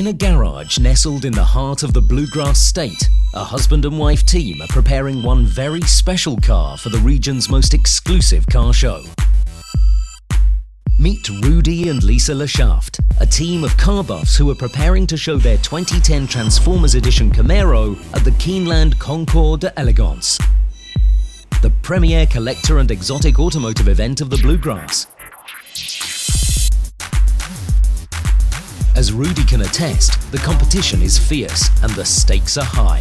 In a garage nestled in the heart of the Bluegrass State, a husband and wife team are preparing one very special car for the region's most exclusive car show. Meet Rudy and Lisa Lashaft, a team of car buffs who are preparing to show their 2010 Transformers Edition Camaro at the Keeneland Concours d'Elegance, the premier collector and exotic automotive event of the Bluegrass. As Rudy can attest, the competition is fierce and the stakes are high.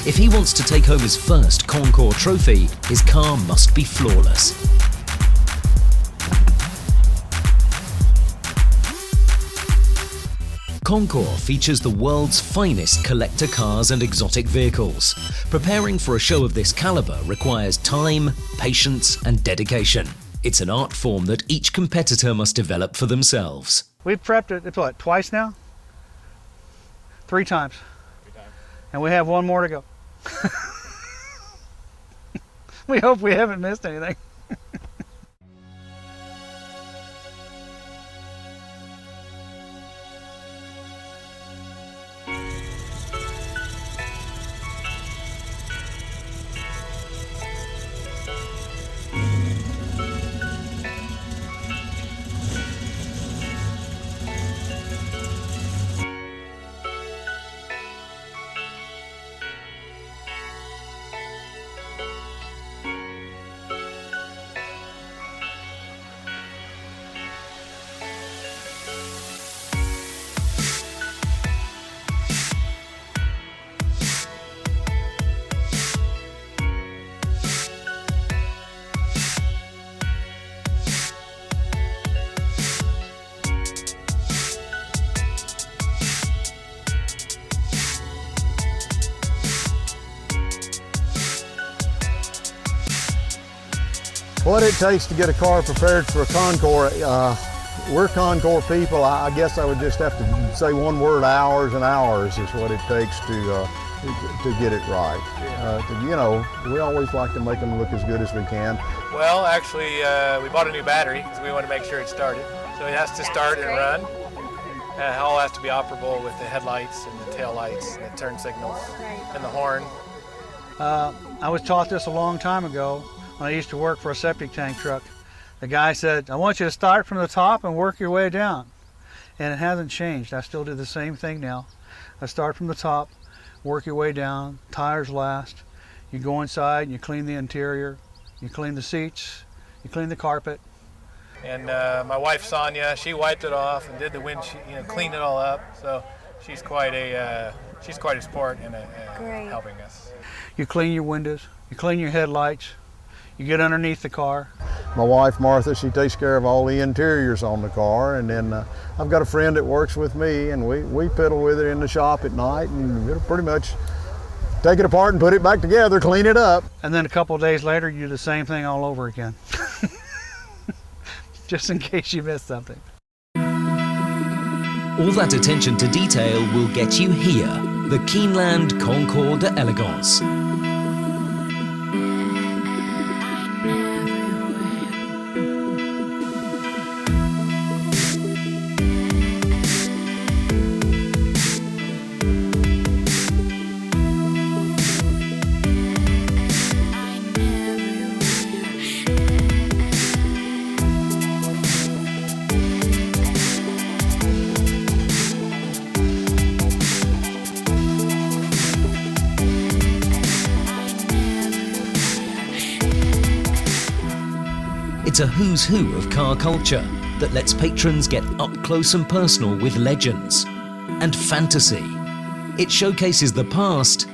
If he wants to take home his first Concours trophy, his car must be flawless. Concours features the world's finest collector cars and exotic vehicles. Preparing for a show of this caliber requires time, patience, and dedication. It's an art form that each competitor must develop for themselves. We've prepped it, it's what, twice now? Three times. And we have one more to go. We hope we haven't missed anything. What it takes to get a car prepared for a Concours, we're Concours people. I guess I would just have to say one word: hours and hours is what it takes to get it right. You know, we always like to make them look as good as we can. Well, actually, we bought a new battery because we want to make sure it started. So it has to start and run. It all has to be operable with the headlights and the tail lights and the turn signals and the horn. I was taught this a long time ago when I used to work for a septic tank truck. The guy said, I want you to start from the top and work your way down. And it hasn't changed. I still do the same thing now. I start from the top, work your way down, tires last. You go inside and you clean the interior, you clean the seats, you clean the carpet. And my wife Sonia, she wiped it off and did the windshield, you know, cleaned it all up. So she's quite a sport in helping us. You clean your windows, you clean your headlights, you get underneath the car. My wife Martha, she takes care of all the interiors on the car, and then I've got a friend that works with me, and we piddle with it in the shop at night, and it'll pretty much take it apart and put it back together, clean it up. And then a couple of days later, you do the same thing all over again. Just in case you missed something. All that attention to detail will get you here, the Keeneland Concours d'Elegance. It's a who's who of car culture that lets patrons get up close and personal with legends and fantasy. It showcases the past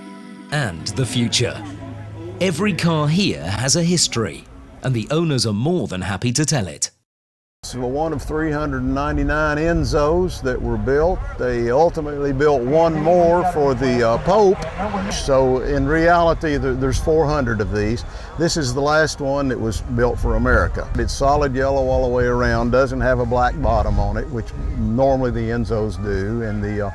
and the future. Every car here has a history, and the owners are more than happy to tell it. It's one of 399 Enzos that were built. They ultimately built one more for the Pope. So in reality, there's 400 of these. This is the last one that was built for America. It's solid yellow all the way around, doesn't have a black bottom on it, which normally the Enzos do. And the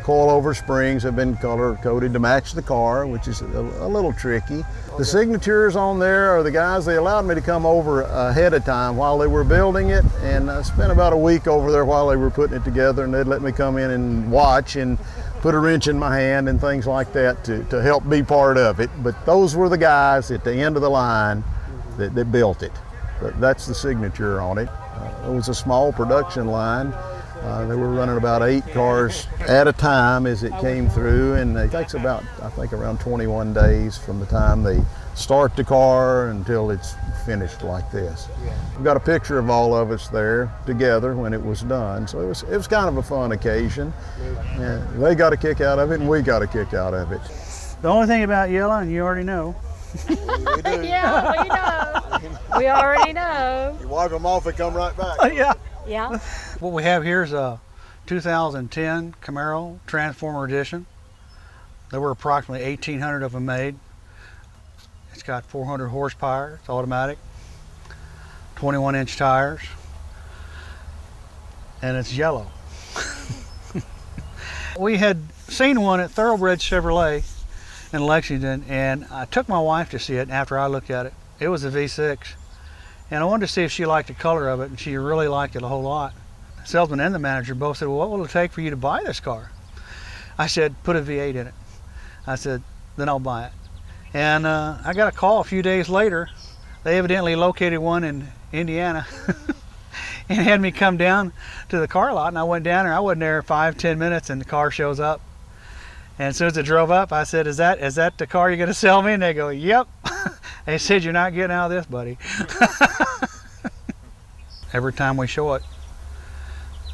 coilover springs have been color coded to match the car, which is a little tricky. The signatures on there are the guys, they allowed me to come over ahead of time while they were building it, and I spent about a week over there while they were putting it together, and they'd let me come in and watch and put a wrench in my hand and things like that to help be part of it. But those were the guys at the end of the line that built it. That's the signature on it. It was a small production line. They were running about 8 cars at a time as it came through, and it takes about, I think, around 21 days from the time they start the car until it's finished like this. We've got a picture of all of us there together when it was done, so it was kind of a fun occasion. And they got a kick out of it, and we got a kick out of it. The only thing about yellow, and you already know. We do. Yeah, we know. We already know. You wipe them off, they come right back. Yeah. Yeah. What we have here is a 2010 Camaro Transformer Edition. There were approximately 1,800 of them made. It's got 400 horsepower, it's automatic, 21-inch tires, and it's yellow. We had seen one at Thoroughbred Chevrolet in Lexington, and I took my wife to see it after I looked at it. It was a V6. And I wanted to see if she liked the color of it, and she really liked it a whole lot. The salesman and the manager both said, well, what will it take for you to buy this car? I said, put a V8 in it. I said, then I'll buy it. And I got a call a few days later. They evidently located one in Indiana and had me come down to the car lot, and I went down there. I wasn't there 5-10 minutes, and the car shows up. And as soon as it drove up, I said, is that the car you're going to sell me? And they go, yep. They said, you're not getting out of this, buddy. Every time we show it,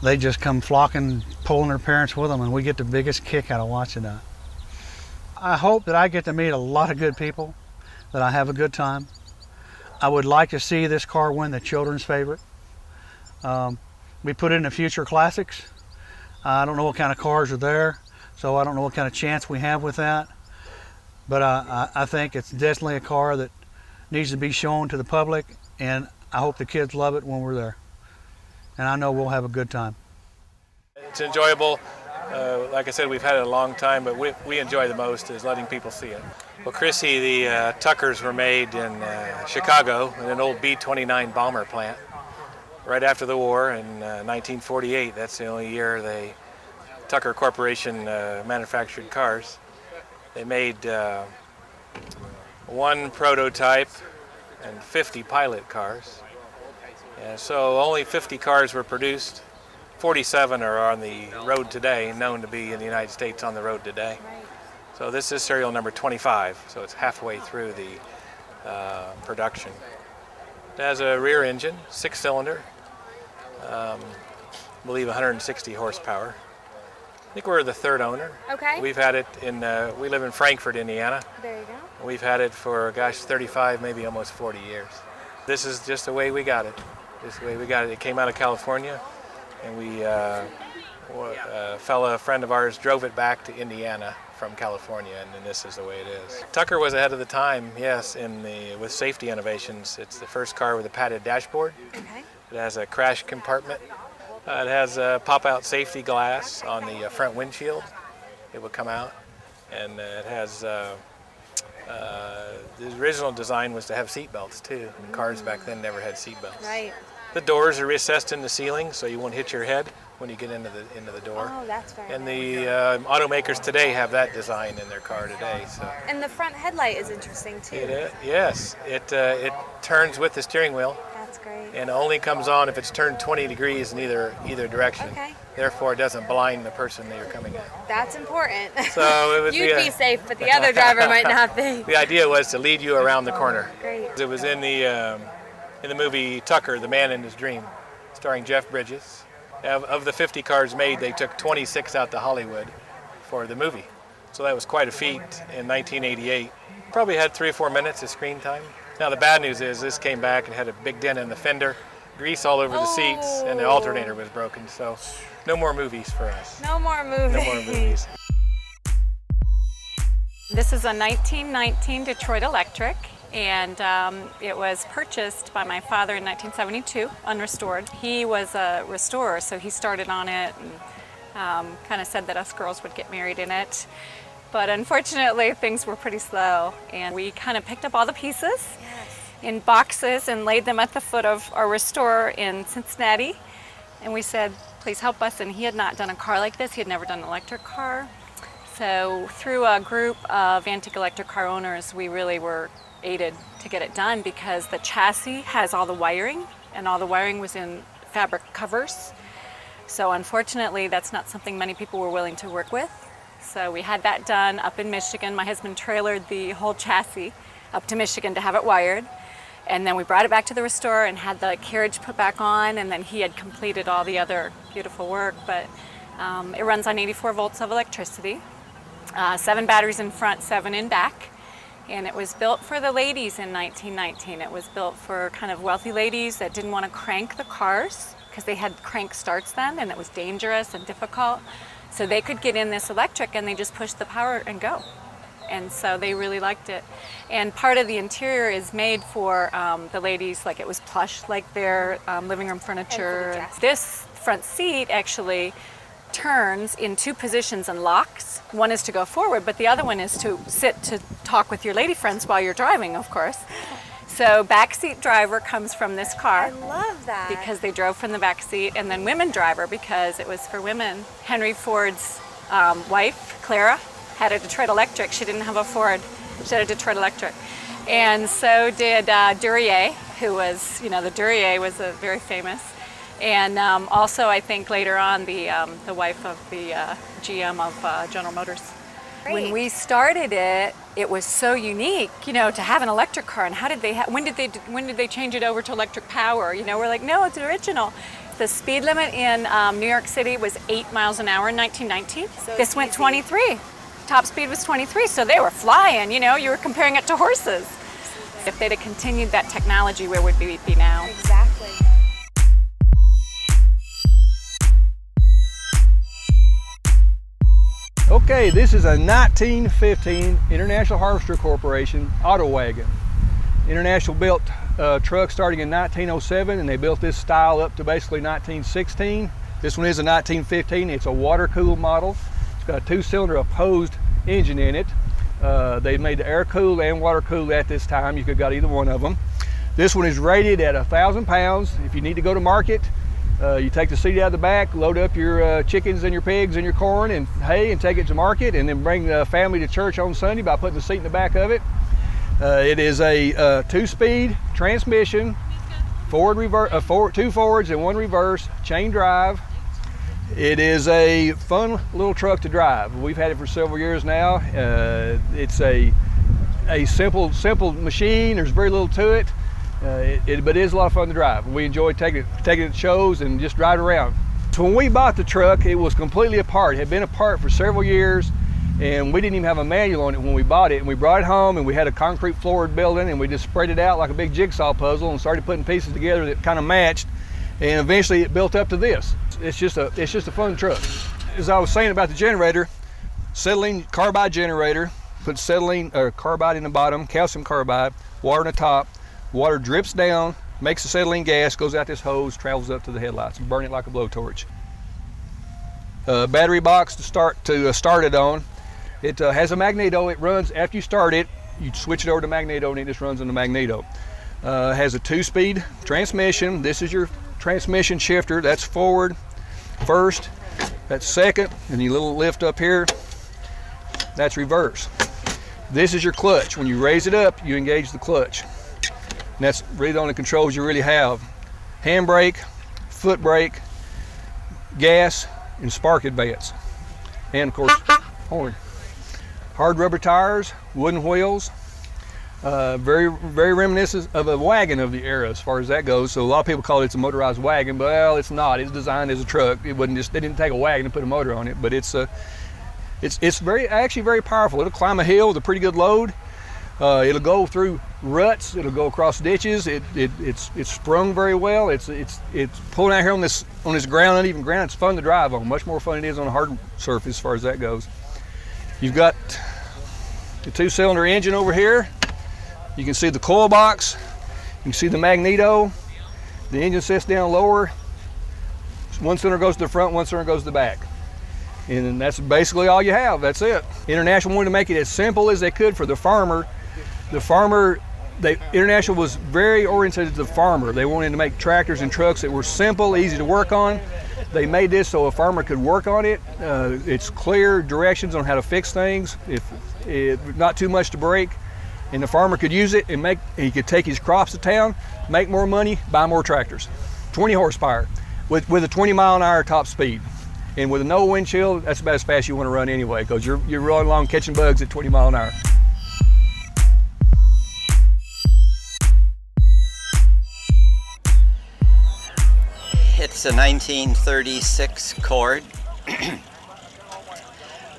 they just come flocking, pulling their parents with them, and we get the biggest kick out of watching that. I hope that I get to meet a lot of good people, that I have a good time. I would like to see this car win the children's favorite. We put it in the Future Classics. I don't know what kind of cars are there, so I don't know what kind of chance we have with that. But I think it's definitely a car that needs to be shown to the public, and I hope the kids love it when we're there. And I know we'll have a good time. It's enjoyable. Like I said, we've had it a long time, but we enjoy the most is letting people see it. Well, Chrissy, the Tuckers were made in Chicago in an old B-29 bomber plant right after the war in 1948. That's the only year Tucker Corporation manufactured cars. They made one prototype and 50 pilot cars. And so only 50 cars were produced. 47 are on the road today, known to be in the United States on the road today. So this is serial number 25, so it's halfway through the production. It has a rear engine, 6-cylinder, I believe 160 horsepower. I think we're the third owner. Okay. We've had it we live in Frankfort, Indiana. There you go. We've had it for, 35, maybe almost 40 years. This is just the way we got it. Just the way we got it. It came out of California, and a friend of ours drove it back to Indiana from California, and then this is the way it is. Tucker was ahead of the time, yes, with safety innovations. It's the first car with a padded dashboard. Okay. It has a crash compartment. It has a pop-out safety glass on the front windshield. It would come out, and it has the original design was to have seat belts too. And cars back then never had seat belts. Right. The doors are recessed in the ceiling, so you won't hit your head when you get into the door. Oh, that's very And the automakers today have that design in their car today. So. And the front headlight is interesting too. Yes, it turns with the steering wheel. That's great. And only comes on if it's turned 20 degrees in either direction. Okay. Therefore, it doesn't blind the person that you're coming at. That's important. So it would You'd be safe, but the other driver might not be. The idea was to lead you around the corner. Great. It was in the movie Tucker, The Man in His Dream, starring Jeff Bridges. Of the 50 cars made, they took 26 out to Hollywood for the movie. So that was quite a feat in 1988. Probably had 3 or 4 minutes of screen time. Now the bad news is this came back and had a big dent in the fender, grease all over the seats, and the alternator was broken. So no more movies for us. No more movies. No more movies. This is a 1919 Detroit Electric, and it was purchased by my father in 1972, unrestored. He was a restorer, so he started on it and kind of said that us girls would get married in it. But unfortunately, things were pretty slow, and we kind of picked up all the pieces in boxes and laid them at the foot of our restorer in Cincinnati. And we said, please help us. And he had not done a car like this. He had never done an electric car. So through a group of antique electric car owners, we really were aided to get it done, because the chassis has all the wiring, and all the wiring was in fabric covers. So unfortunately, that's not something many people were willing to work with. So we had that done up in Michigan. My husband trailered the whole chassis up to Michigan to have it wired. And then we brought it back to the restorer and had the carriage put back on, and then he had completed all the other beautiful work. But it runs on 84 volts of electricity, 7 batteries in front, 7 in back. And it was built for the ladies in 1919. It was built for kind of wealthy ladies that didn't want to crank the cars, because they had crank starts then, and it was dangerous and difficult. So they could get in this electric and they just push the power and go. And so they really liked it. And part of the interior is made for the ladies, like it was plush, like their living room furniture. This front seat actually turns in 2 positions and locks. One is to go forward, but the other one is to sit to talk with your lady friends while you're driving, of course. So backseat driver comes from this car. I love that. Because they drove from the back seat, and then women driver because it was for women. Henry Ford's wife, Clara, had a Detroit Electric. She didn't have a Ford. She had a Detroit Electric. And so did Duryea, who was, the Duryea was very famous. And also, I think later on, the wife of the GM of General Motors. Great. When we started it, it was so unique, to have an electric car. And how did they? When did they change it over to electric power? We're like, no, it's original. The speed limit in New York City was 8 miles an hour in 1919. So this went 23. Top speed was 23, so they were flying. You were comparing it to horses. If they'd have continued that technology, where would we be now? Exactly. Okay, this is a 1915 International Harvester Corporation Auto Wagon. International built truck starting in 1907, and they built this style up to basically 1916. This one is a 1915. It's a water-cooled model. It's got a 2-cylinder opposed engine in it. They made the air-cooled and water-cooled at this time. You could have got either one of them. This one is rated at 1,000 pounds. If you need to go to market, you take the seat out of the back, load up your chickens and your pigs and your corn and hay and take it to market, and then bring the family to church on Sunday by putting the seat in the back of it. It is a 2-speed transmission, 2 forwards and 1 reverse, chain drive. It is a fun little truck to drive. We've had it for several years now. It's a simple machine. There's very little to it. But it is a lot of fun to drive. We enjoy taking it to shows and just drive around. So when we bought the truck, it was completely apart. It had been apart for several years, and we didn't even have a manual on it when we bought it. And we brought it home, and we had a concrete floored building, and we just spread it out like a big jigsaw puzzle and started putting pieces together that kind of matched. And eventually it built up to this. It's just a fun truck. As I was saying about the generator, acetylene carbide generator, put acetylene or carbide in the bottom, calcium carbide, water in the top. Water drips down, makes acetylene gas, goes out this hose, travels up to the headlights and burn it like a blowtorch. Battery box to start it on. It has a magneto. It runs after you start it. You switch it over to magneto, and it just runs on the magneto. Has a 2-speed transmission. This is your transmission shifter. That's forward, first. That's second, and your little lift up here. That's reverse. This is your clutch. When you raise it up, you engage the clutch. And that's really the only controls you really have. Handbrake, foot brake, gas, and spark advance. And of course, horn. Hard rubber tires, wooden wheels. Very reminiscent of a wagon of the era as far as that goes. So a lot of people call it a motorized wagon, but well, it's not. It's designed as a truck. It wasn't just, they didn't take a wagon and put a motor on it, but it's actually very powerful. It'll climb a hill with a pretty good load. It'll go through ruts. It'll go across ditches. It's sprung very well. It's pulling out here on this ground, uneven ground. It's fun to drive on. Much more fun it is on a hard surface as far as that goes. You've got the 2-cylinder engine over here. You can see the coil box. You can see the magneto. The engine sits down lower. 1 cylinder goes to the front, 1 cylinder goes to the back. And that's basically all you have. That's it. International wanted to make it as simple as they could for the farmer. International was very oriented to the farmer. They wanted to make tractors and trucks that were simple, easy to work on. They made this so a farmer could work on it. It's clear directions on how to fix things, if not too much to break, and the farmer could use it and he could take his crops to town, make more money, buy more tractors. 20 horsepower with a 20-mile-an-hour top speed. And with a no wind chill, that's about as fast as you want to run anyway, because you're rolling along catching bugs at 20 miles an hour. It's a 1936 Chord.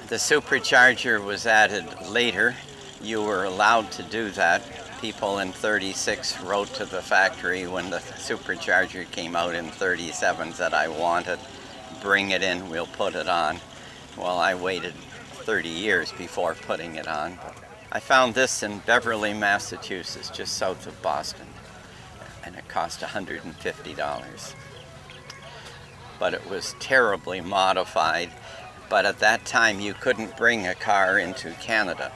The supercharger was added later. You were allowed to do that. People in 36 wrote to the factory when the supercharger came out in 37 that I want it. Bring it in, we'll put it on. Well, I waited 30 years before putting it on. I found this in Beverly, Massachusetts, just south of Boston, and it cost $150. But it was terribly modified. But at that time, you couldn't bring a car into Canada.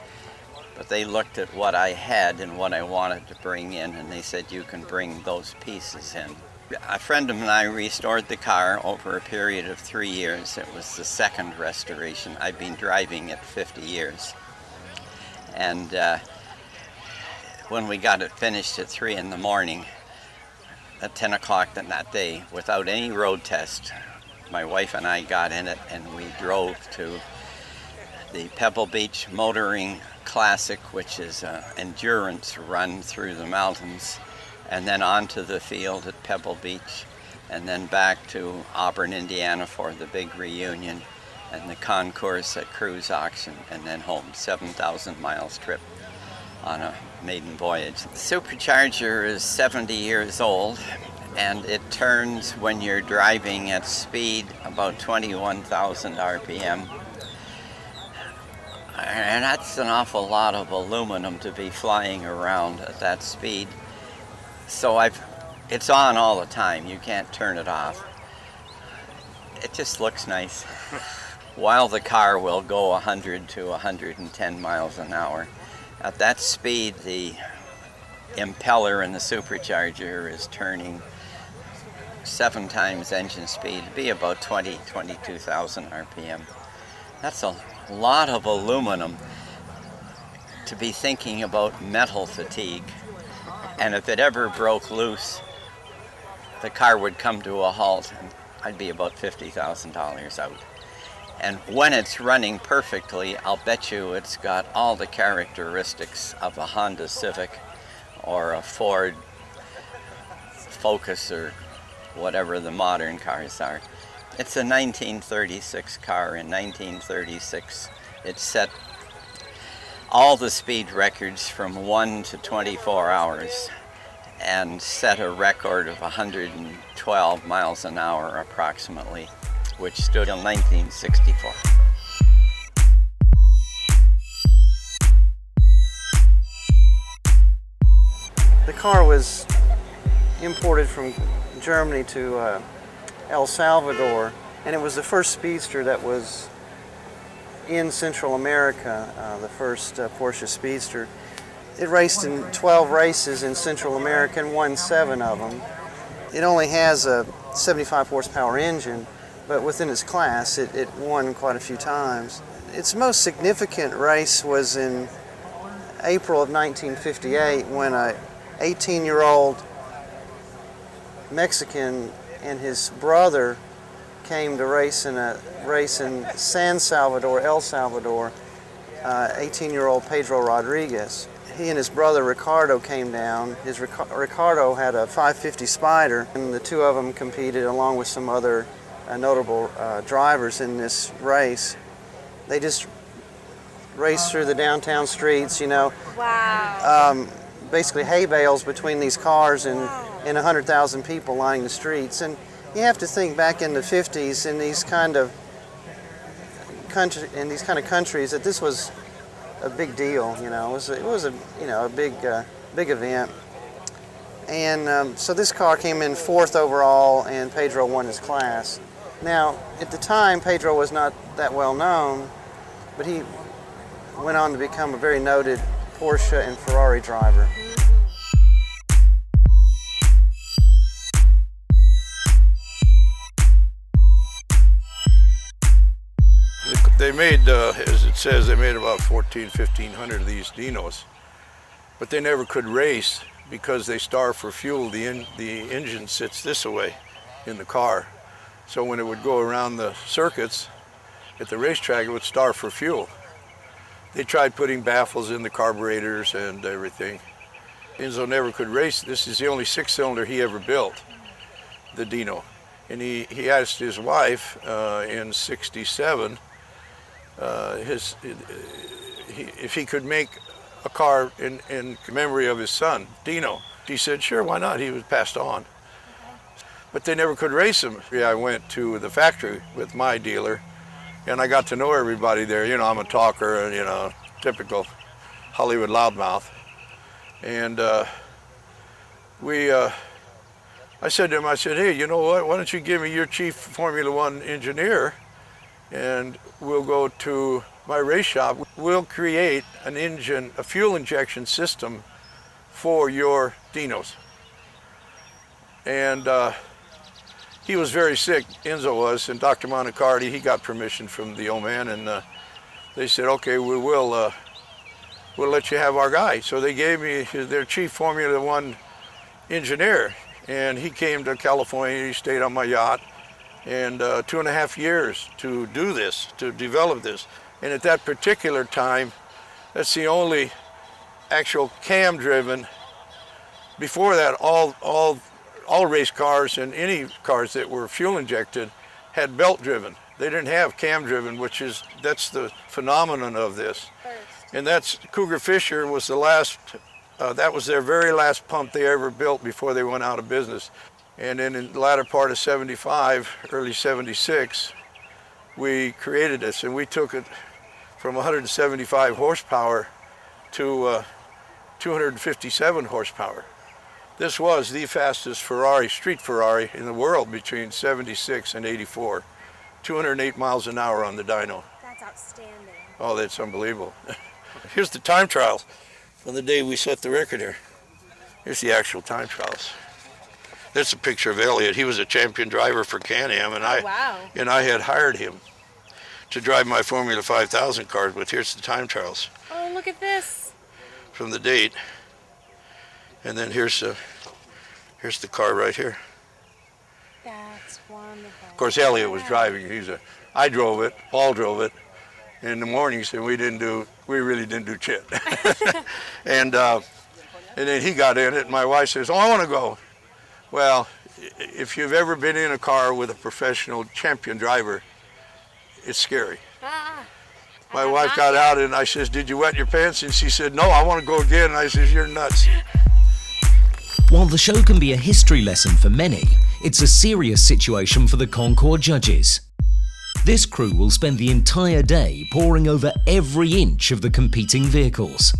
But they looked at what I had and what I wanted to bring in, and they said, you can bring those pieces in. A friend of mine restored the car over a period of 3 years. It was the second restoration. I've been driving it 50 years. And when we got it finished at 3 in the morning, at 10 o'clock that day, without any road test, my wife and I got in it and we drove to the Pebble Beach Motoring Classic, which is an endurance run through the mountains, and then onto the field at Pebble Beach, and then back to Auburn, Indiana for the big reunion, and the concours at Cruise Auction, and then home. 7,000 miles trip on a maiden voyage. The supercharger is 70 years old, and it turns when you're driving at speed about 21,000 RPM. And that's an awful lot of aluminum to be flying around at that speed. So it's on all the time. You can't turn it off. It just looks nice. While the car will go 100 to 110 miles an hour, at that speed, the impeller in the supercharger is turning 7 times engine speed. It'd be about 22,000 RPM. That's a lot of aluminum to be thinking about metal fatigue. And if it ever broke loose, the car would come to a halt and I'd be about $50,000 out. And when it's running perfectly, I'll bet you it's got all the characteristics of a Honda Civic or a Ford Focus or whatever the modern cars are. It's a 1936 car. In 1936, it set all the speed records from 1 to 24 hours and set a record of 112 miles an hour approximately, which stood in 1964. The car was imported from Germany to El Salvador, and it was the first Speedster that was in Central America, the first Porsche Speedster. It raced in 12 races in Central America and won 7 of them. It only has a 75 horsepower engine, but within its class it won quite a few times. Its most significant race was in April of 1958 when a 18-year-old Mexican and his brother came to race in San Salvador, El Salvador, 18-year-old Pablo Rodriguez. He and his brother Ricardo came down. Ricardo had a 550 Spider, and the two of them competed along with some other notable drivers in this race. They just raced through the downtown streets, you know. Wow. Basically hay bales between these cars and 100,000 people lining the streets. And you have to think back in the 50s in these kind of countries that this was a big deal, you know. It was a big event. And so this car came in 4th overall, and Pedro won his class. Now, at the time, Pedro was not that well known, but he went on to become a very noted Porsche and Ferrari driver. They made, as it says, they made about 1,500 of these Dinos, but they never could race because they starve for fuel. The engine sits this way in the car. So when it would go around the circuits at the racetrack, it would starve for fuel. They tried putting baffles in the carburetors and everything. Enzo never could race. This is the only 6-cylinder he ever built, the Dino. And he asked his wife in '67 if he could make a car in memory of his son, Dino. He said, sure, why not? He was passed on. But they never could race him. I went to the factory with my dealer, and I got to know everybody there. You know, I'm a talker, and, you know, typical Hollywood loudmouth. And I said to him, I said, hey, you know what? Why don't you give me your chief Formula One engineer, and we'll go to my race shop. We'll create an engine, a fuel injection system for your Dinos. And he was very sick, Enzo was, and Dr. Monacardi, he got permission from the old man, and they said, okay, we'll let you have our guy. So they gave me their chief Formula One engineer, and he came to California, he stayed on my yacht, and 2.5 years to do this, to develop this. And at that particular time, that's the only actual cam-driven. Before that, all race cars and any cars that were fuel injected had belt-driven. They didn't have cam-driven, that's the phenomenon of this. And that's, Cougar Fisher was the last, that was their very last pump they ever built before they went out of business. And then in the latter part of '75, early '76, we created this, and we took it from 175 horsepower to 257 horsepower. This was the fastest Ferrari, street Ferrari in the world between '76 and '84. 208 miles an hour on the dyno. That's outstanding. Oh, that's unbelievable. Here's the time trials from the day we set the record here. Here's the actual time trials. That's a picture of Elliot. He was a champion driver for Can-Am, and I had hired him to drive my Formula 5000 cars. But here's the time trials. Oh, look at this. From the date, and then here's the car right here. That's wonderful. Of course, Elliot was driving. I drove it. Paul drove it. In the mornings, and we really didn't do shit. And then he got in it, and my wife says, "Oh, I want to go." Well, if you've ever been in a car with a professional champion driver, it's scary. My wife got out, and I says, "Did you wet your pants?" And she said, "No, I want to go again." And I says, "You're nuts." While the show can be a history lesson for many, it's a serious situation for the Concours judges. This crew will spend the entire day poring over every inch of the competing vehicles.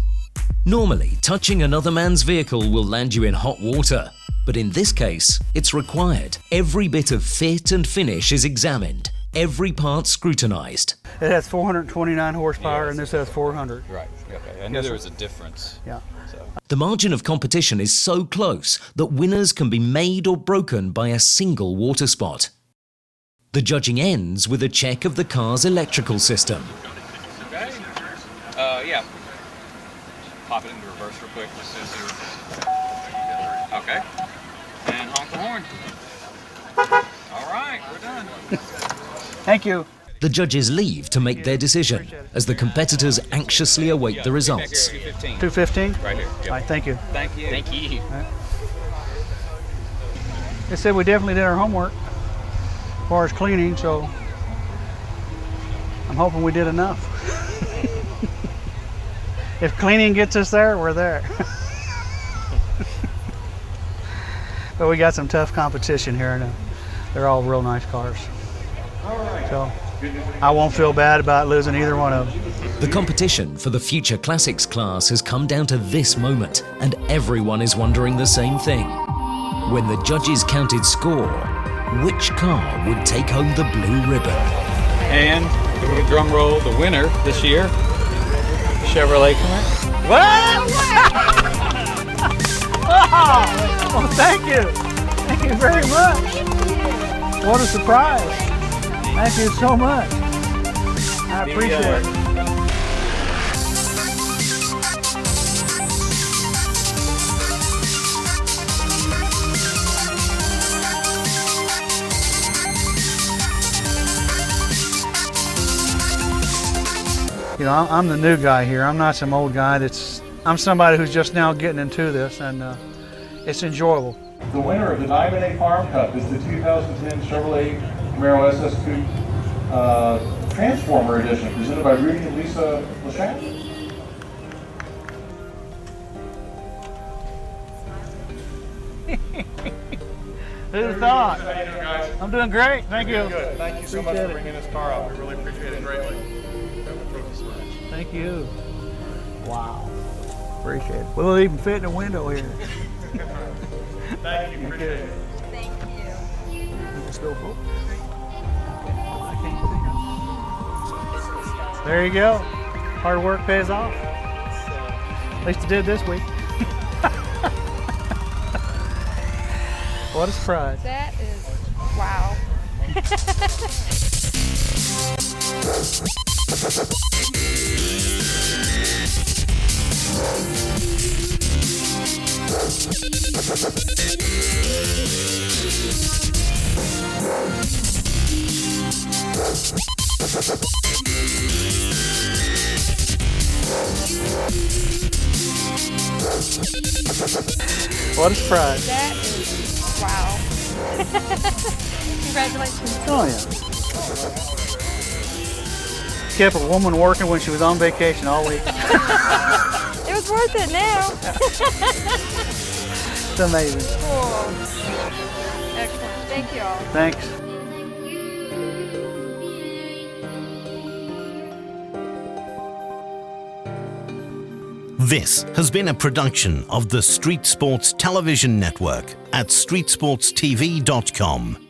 Normally, touching another man's vehicle will land you in hot water, but in this case, it's required. Every bit of fit and finish is examined, every part scrutinized. It has 429 horsepower, and this has 400. Right, okay. I knew there was a difference. Yeah. The margin of competition is so close that winners can be made or broken by a single water spot. The judging ends with a check of the car's electrical system. Okay. Yeah. Pop it into reverse real quick. Okay. And honk the horn. All right, we're done. Thank you. The judges leave to make their decision as the competitors anxiously await the results. 215? Right here. All right, thank you. Thank you. Thank you. Right. They said we definitely did our homework as far as cleaning, so I'm hoping we did enough. If cleaning gets us there, we're there. But we got some tough competition here, and they're all real nice cars. So I won't feel bad about losing either one of them. The competition for the Future Classics class has come down to this moment, and everyone is wondering the same thing. When the judges counted score, which car would take home the blue ribbon? And, give it a drum roll, the winner this year, Chevrolet Camaro. What? Oh, well, thank you. Thank you very much. What a surprise. Thank you so much. I appreciate it. You know, I'm the new guy here. I'm not some old guy I'm somebody who's just now getting into this, and it's enjoyable. The winner of the Diamond A Farm Cup is the 2010 Chevrolet Camaro SS Coupe Transformer Edition, presented by Rudy and Lisa Lachette. Who'd thought? How you doing, guys? I'm doing great. Thank you. Good. Thank you so much for bringing this car out. We really appreciate it greatly. Thank you. Wow. Appreciate it. Will it even fit in the window here? Thank you. Appreciate it. Thank you. Let's go, folks. I can't see him. There you go. Hard work pays off. At least it did this week. What a surprise. That is, wow. What a surprise. That is, wow. Congratulations. Oh, yeah. Kept a woman working when she was on vacation all week. It was worth it now. It's amazing. Cool. Excellent. Thank you all. Thanks. This has been a production of the Street Sports Television Network at streetsportstv.com.